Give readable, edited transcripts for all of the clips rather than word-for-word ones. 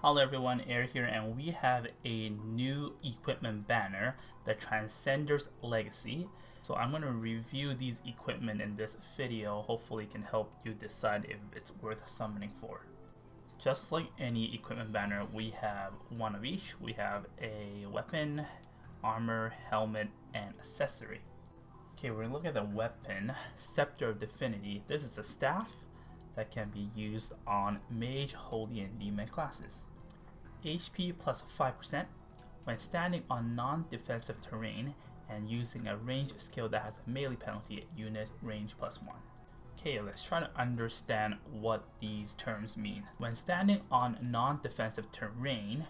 Hello everyone, Air here, and we have a new equipment banner, the Transcender's Legacy. So I'm going to review these equipment in this video. Hopefully it can help you decide if it's worth summoning for. Just like any equipment banner, we have one of each. We have a weapon, armor, helmet, and accessory. Okay, we're going to look at the weapon, Scepter of Divinity. This is a staff that can be used on Mage, Holy, and Demon classes. HP plus 5% when standing on non-defensive terrain and using a range skill that has a melee penalty, unit range plus 1. Okay, let's try to understand what these terms mean. When standing on non-defensive terrain,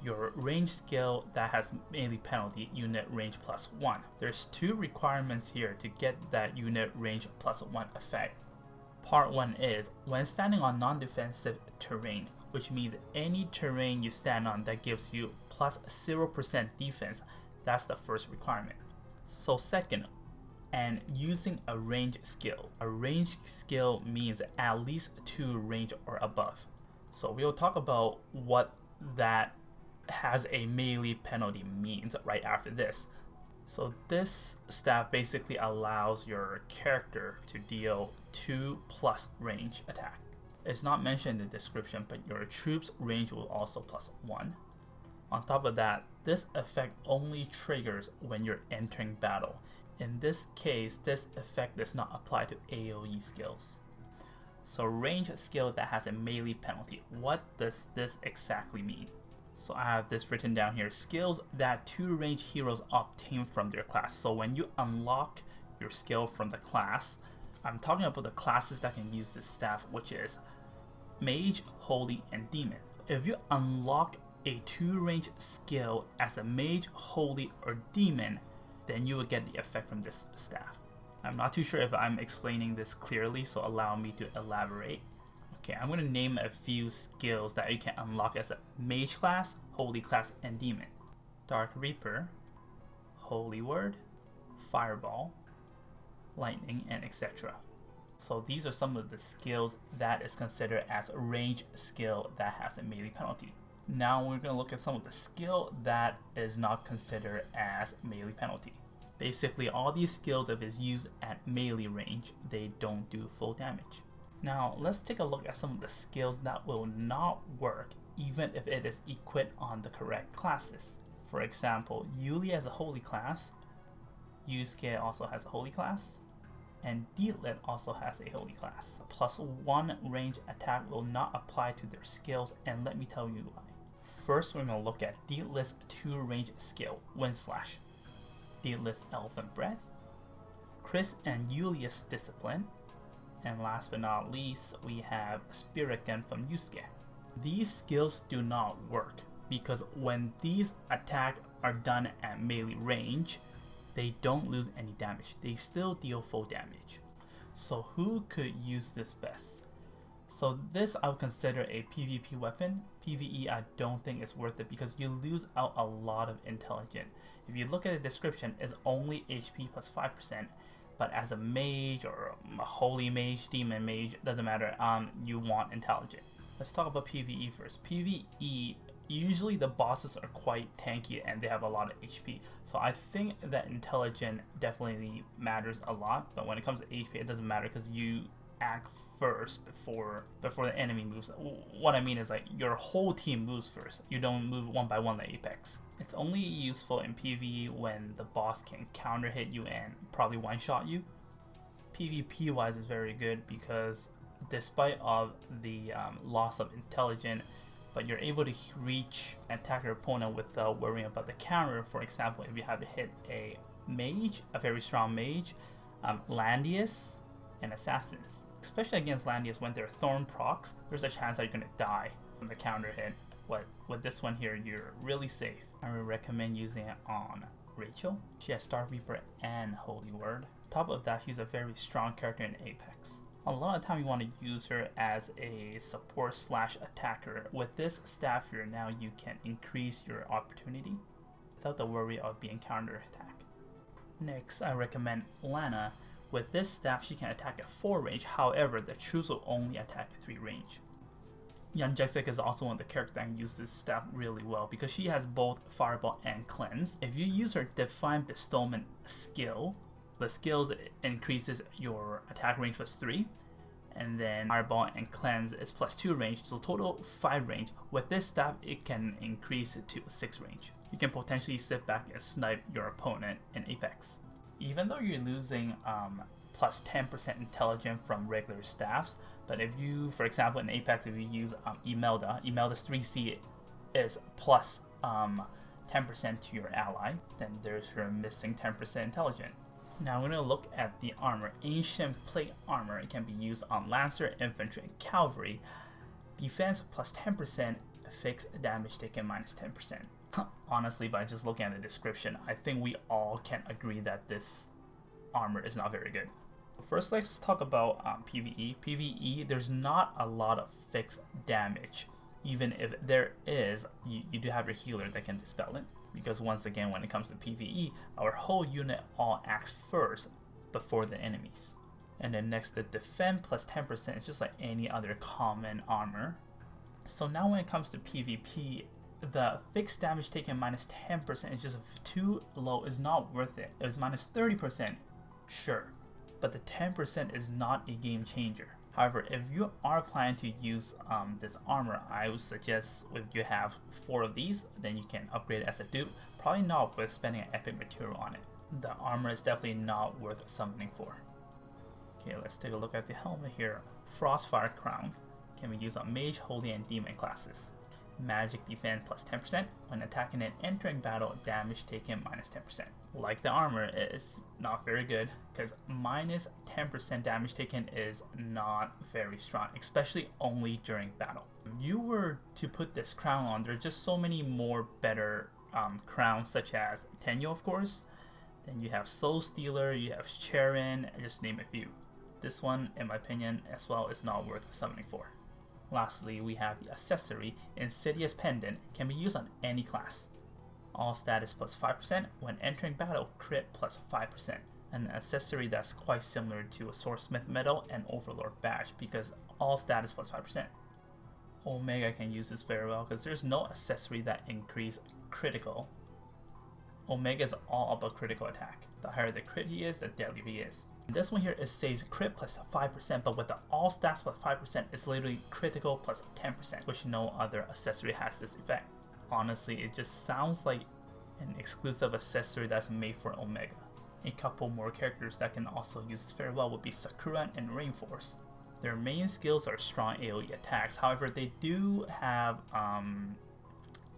your range skill that has melee penalty, unit range plus 1. There's two requirements here to get that unit range plus 1 effect. Part 1 is, when standing on non-defensive terrain, which means any terrain you stand on that gives you plus 0% defense, that's the first requirement. So second, and using a range skill. A range skill means at least 2 range or above. So we'll talk about what that has a melee penalty means right after this. So this staff basically allows your character to deal 2+ range attack. It's not mentioned in the description, but your troops range will also plus 1. On top of that, this effect only triggers when you're entering battle. In this case, this effect does not apply to AoE skills. So range skill that has a melee penalty. What does this exactly mean? So I have this written down here. Skills that 2 range heroes obtain from their class. So when you unlock your skill from the class, I'm talking about the classes that can use this staff, which is Mage, Holy, and Demon. If you unlock a 2 range skill as a Mage, Holy, or Demon, then you will get the effect from this staff. I'm not too sure if I'm explaining this clearly, so allow me to elaborate. Okay, I'm going to name a few skills that you can unlock as a Mage class, Holy class, and Demon. Dark Reaper, Holy Word, Fireball, Lightning, and etc. So these are some of the skills that is considered as a range skill that has a melee penalty. Now we're going to look at some of the skill that is not considered as melee penalty. Basically all these skills, if it's used at melee range, they don't do full damage. Now let's take a look at some of the skills that will not work even if it is equipped on the correct classes. For example, Yuli has a Holy class, Yusuke also has a Holy class, and Dietlit also has a Holy class. Plus 1 range attack will not apply to their skills, and let me tell you why. First, we're going to look at Dietlit's 2 range skill, Wind Slash, Dietlit's Elephant Breath, Chris and Julius Discipline, and last but not least, we have Spirit Gun from Yusuke. These skills do not work because when these attacks are done at melee range, they don't lose any damage. They still deal full damage. So who could use this best? So this I would consider a PvP weapon. PvE I don't think it's worth it because you lose out a lot of intelligence. If you look at the description, it's only HP plus 5%. But as a mage or a holy mage, demon mage, doesn't matter, you want intelligent. Let's talk about PvE first. PvE, usually the bosses are quite tanky and they have a lot of HP. So I think that intelligent definitely matters a lot. But when it comes to HP, it doesn't matter because you act first before the enemy moves. What I mean is like your whole team moves first. You don't move one by one like Apex. It's only useful in PvE when the boss can counter hit you and probably one shot you. PvP wise is very good because despite of the loss of intelligence, but you're able to reach and attack your opponent without worrying about the counter. For example, if you have to hit a mage, a very strong mage, Landius, and assassins. Especially against Landius when they're thorn procs, there's a chance that you're going to die from the counter hit. With this one here, you're really safe. I would recommend using it on Rachel. She has Dark Reaper and Holy Word. Top of that, she's a very strong character in Apex. A lot of time you want to use her as a support / attacker. With this staff here now, you can increase your opportunity without the worry of being counter attack. Next, I recommend Lana. With this staff, she can attack at 4 range, however, the troops will only attack at 3 range. Young Jessica is also one of the characters that uses this staff really well because she has both Fireball and Cleanse. If you use her Divine Bestowment skill, the skills increases your attack range +3, and then Fireball and Cleanse is +2 range, so total 5 range. With this staff, it can increase it to 6 range. You can potentially sit back and snipe your opponent in Apex. Even though you're losing plus 10% intelligence from regular staffs, but if you, for example, in Apex, if you use Imelda's 3C is plus 10% to your ally, then there's your missing 10% intelligence. Now we're going to look at the armor. Ancient Plate Armor. It can be used on Lancer, Infantry, and Cavalry. Defense plus 10%, fixed damage taken minus 10%. Honestly, by just looking at the description, I think we all can agree that this armor is not very good. First, let's talk about PvE. PvE, there's not a lot of fixed damage. Even if there is, you do have your healer that can dispel it. Because once again, when it comes to PvE, our whole unit all acts first before the enemies. And then next, the defend plus 10% is just like any other common armor. So now when it comes to PvP, the fixed damage taken minus 10% is just too low, is not worth it. It was minus 30%, sure, but the 10% is not a game changer. However, if you are planning to use this armor, I would suggest if you have 4 of these, then you can upgrade it as a dupe. Probably not worth spending an epic material on it. The armor is definitely not worth summoning for. Okay, let's take a look at the helmet here. Frostfire Crown can be used on Mage, Holy, and Demon classes. Magic defense plus 10%. When attacking and entering battle, damage taken minus 10%. Like the armor, it is not very good because minus 10% damage taken is not very strong, especially only during battle. If you were to put this crown on, there are just so many more better crowns, such as Tenyo, of course. Then you have Soul Stealer, you have Charon, just name a few. This one, in my opinion, as well, is not worth summoning for. Lastly, we have the accessory. Insidious Pendant can be used on any class. All status plus 5%. When entering battle, crit plus 5%. An accessory that's quite similar to a Swordsmith Medal and Overlord Badge because all status plus 5%. Omega can use this very well because there's no accessory that increase critical. Omega is all about critical attack. The higher the crit he is, the deadlier he is. This one here, it says crit plus 5%, but with the all stats plus 5%, it's literally critical plus 10%, which no other accessory has this effect. Honestly, it just sounds like an exclusive accessory that's made for Omega. A couple more characters that can also use this very well would be Sakura and Rainforce. Their main skills are strong AoE attacks, however they do have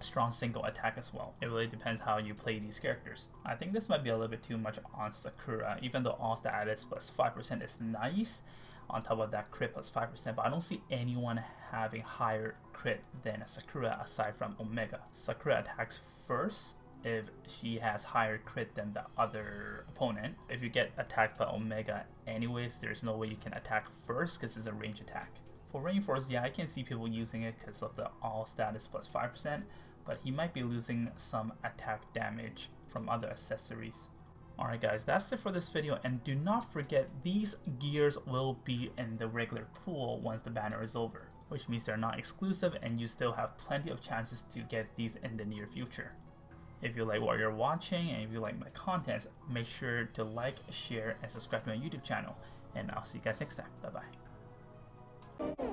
strong single attack as well. It really depends how you play these characters. I think this might be a little bit too much on Sakura, even though all status plus 5% is nice. On top of that, crit plus 5%, but I don't see anyone having higher crit than a Sakura aside from Omega. Sakura attacks first if she has higher crit than the other opponent. If you get attacked by Omega anyways, there's no way you can attack first because it's a range attack. For Rainforce, yeah, I can see people using it because of the all status plus 5%, but he might be losing some attack damage from other accessories. Alright guys, that's it for this video, and do not forget these gears will be in the regular pool once the banner is over, which means they're not exclusive and you still have plenty of chances to get these in the near future. If you like what you're watching and if you like my contents, make sure to like, share, and subscribe to my YouTube channel, and I'll see you guys next time. Bye bye.